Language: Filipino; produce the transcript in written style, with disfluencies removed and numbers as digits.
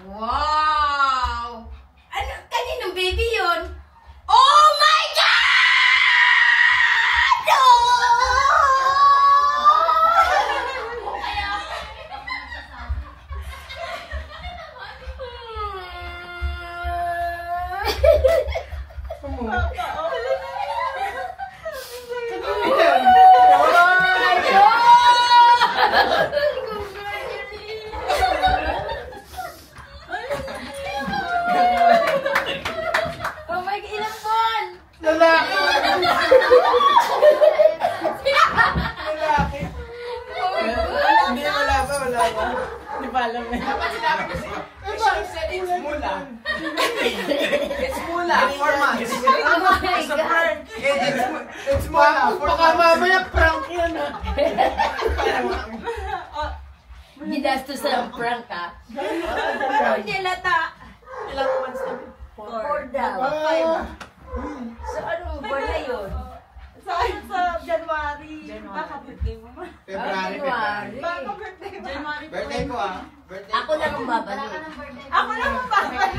Wow! Ano? Kaninong baby yun? Oh my God! Oh my God, ilang buwan? Lalaki! Lalaki! Hindi, wala pa. Hindi pa alam eh. Dapat sinabi ko siya. She said it's mula. It's mula. 4 months. Oh my It's a God! prank. It's mula. Baka mamaya prank yan ah. Ginastos sa prank ah. Hindi lata. Ilang months na? 4 daw. Ah. So anong buwan na yun? Sa January. Baka birthday mo ma. February. January. Baka birthday mo. January. Birthday ko ah. Birthday Ako lang ang babalik. Ako lang ang babalik.